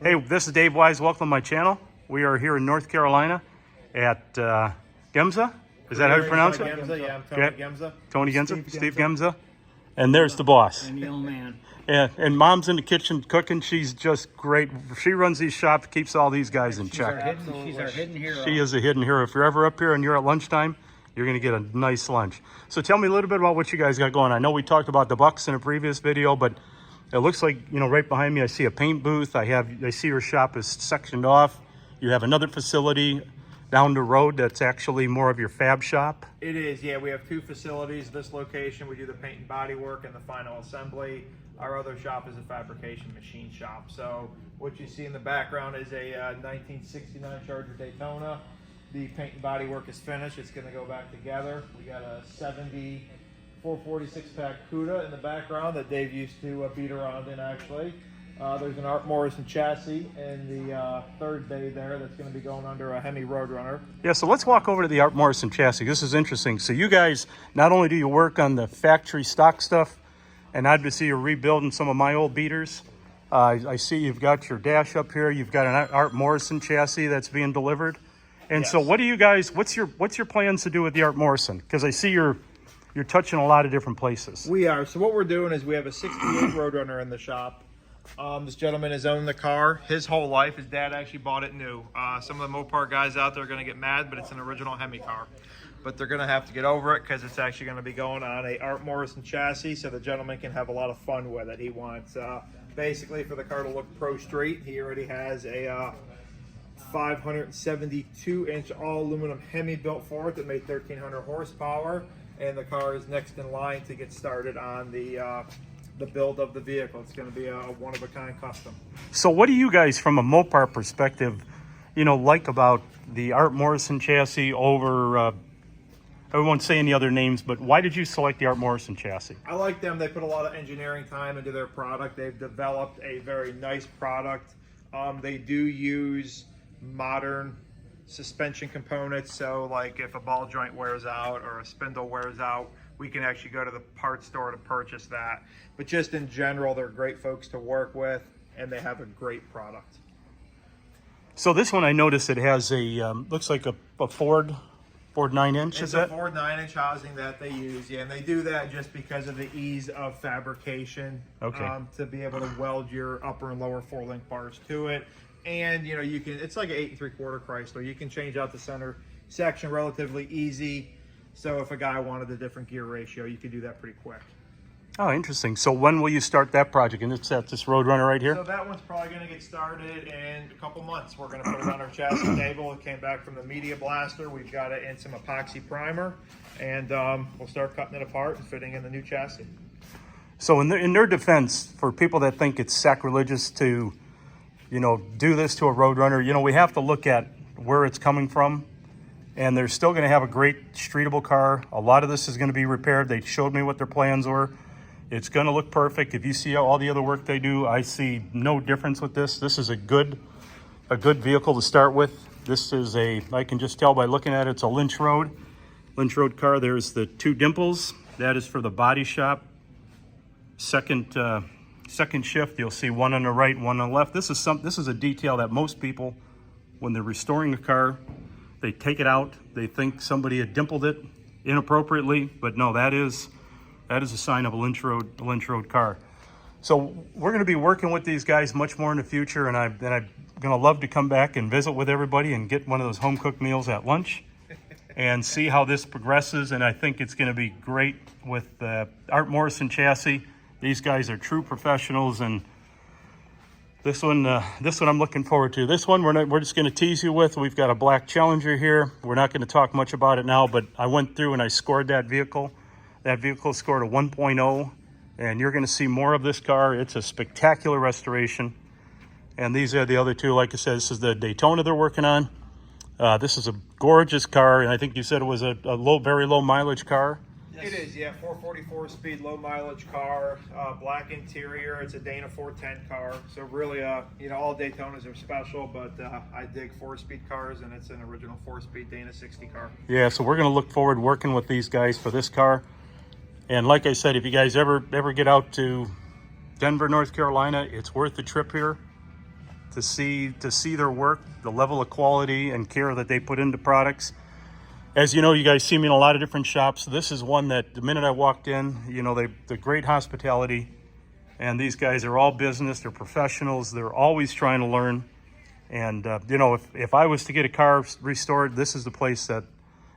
Hey, this is Dave Wise. Welcome to my channel. We are here in North Carolina at Gemza. Is that how you pronounce it? Gemza, yeah, I'm Tony Gemza. Tony Gemza, Steve Gemza. And there's the boss. And the old man. And Mom's in the kitchen cooking. She's just great. She runs these shops, keeps all these guys in check. She's our hidden hero. She is a hidden hero. If you're ever up here and you're at lunchtime, you're going to get a nice lunch. So tell me a little bit about what you guys got going. I know we talked about the Bucks in a previous video, but it looks like, you know, right behind me, I see a paint booth. I see your shop is sectioned off. You have another facility down the road that's actually more of your fab shop. It is, yeah. We have two facilities. This location, we do the paint and body work and the final assembly. Our other shop is a fabrication machine shop. So what you see in the background is a 1969 Charger Daytona. The paint and body work is finished. It's going to go back together. We got a 70 446 pack CUDA in the background that Dave used to beat around in, actually. There's an Art Morrison chassis in the third bay there that's going to be going under a Hemi Roadrunner. Yeah, so let's walk over to the Art Morrison chassis. This is interesting. So you guys, not only do you work on the factory stock stuff, and I'd see you're rebuilding some of my old beaters. I see you've got your dash up here. You've got an Art Morrison chassis that's being delivered. And Yes. so what do you guys, what's your plans to do with the Art Morrison? Because I see you're touching a lot of different places. We are. So what we're doing is we have a 68 Roadrunner in the shop. This gentleman has owned the car his whole life. His dad actually bought it new. Some of the Mopar guys out there are going to get mad, but it's an original Hemi car. But they're going to have to get over it because it's actually going to be going on a Art Morrison chassis, so the gentleman can have a lot of fun with it. He wants basically for the car to look pro street. He already has a 572-inch all aluminum Hemi built for it that made 1,300 horsepower, and the car is next in line to get started on the build of the vehicle. It's going to be a one-of-a-kind custom. So what do you guys, from a Mopar perspective, you know, like about the Art Morrison chassis over, I won't say any other names, but why did you select the Art Morrison chassis? I like them. They put a lot of engineering time into their product. They've developed a very nice product. They do use modern suspension components, so like if a ball joint wears out or a spindle wears out, we can actually go to the parts store to purchase that. But just in general, they're great folks to work with, and they have a great product. So this one, I noticed it has a, looks like a Ford 9-inch, is that? It's a Ford 9-inch housing that they use, yeah, and they do that just because of the ease of fabrication. Okay. To be able to weld your upper and lower 4-link bars to it. And, you know, you can, it's like an 8 3/4 Chrysler. You can change out the center section relatively easy. So if a guy wanted a different gear ratio, you could do that pretty quick. Oh, interesting. So when will you start that project? And it's at this Roadrunner right here? So that one's probably going to get started in a couple months. We're going to put it on our chassis table. It came back from the Media Blaster. We've got it in some epoxy primer, and we'll start cutting it apart and fitting in the new chassis. So in their defense, for people that think it's sacrilegious to, you know, do this to a Roadrunner, you know, we have to look at where it's coming from. And they're still going to have a great streetable car. A lot of this is going to be repaired. They showed me what their plans were. It's going to look perfect. If you see all the other work they do, I see no difference with this. This is a good vehicle to start with. This is I can just tell by looking at it, it's a Lynch Road car. There's the two dimples. That is for the body shop. Second shift, you'll see one on the right, one on the left. This is a detail that most people, when they're restoring a car, they take it out. They think somebody had dimpled it inappropriately, but no, that is a sign of a Lynch Road car. So we're going to be working with these guys much more in the future, and I'm going to love to come back and visit with everybody and get one of those home cooked meals at lunch and see how this progresses. And I think it's going to be great with the Art Morrison chassis. These guys are true professionals, and this one I'm looking forward to. This one we're just going to tease you with. We've got a black Challenger here. We're not going to talk much about it now, but I went through and I scored that vehicle. That vehicle scored a 1.0, and you're going to see more of this car. It's a spectacular restoration. And these are the other two. Like I said, this is the Daytona they're working on. This is a gorgeous car, and I think you said it was a very low mileage car. It is, yeah, 444 speed, low mileage car, black interior. It's a Dana 410 car. So really, you know, all Daytonas are special, but I dig 4-speed cars, and it's an original 4-speed Dana 60 car. Yeah, so we're going to look forward to working with these guys for this car. And like I said, if you guys ever get out to Denver, North Carolina, it's worth the trip here. to see their work, the level of quality and care that they put into products. As you know, you guys see me in a lot of different shops. This is one that the minute I walked in, you know, they're great hospitality, and these guys are all business, they're professionals, they're always trying to learn. And, you know, if I was to get a car restored, this is the place that,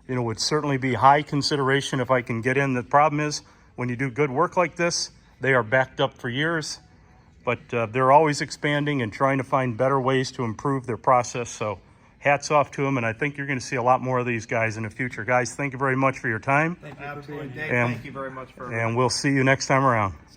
you know, would certainly be high consideration if I can get in. The problem is, when you do good work like this, they are backed up for years, but they're always expanding and trying to find better ways to improve their process. So hats off to them, and I think you're going to see a lot more of these guys in the future. Guys, thank you very much for your time. Thank you for being Dave. And- Thank you very much for. And we'll see you next time around.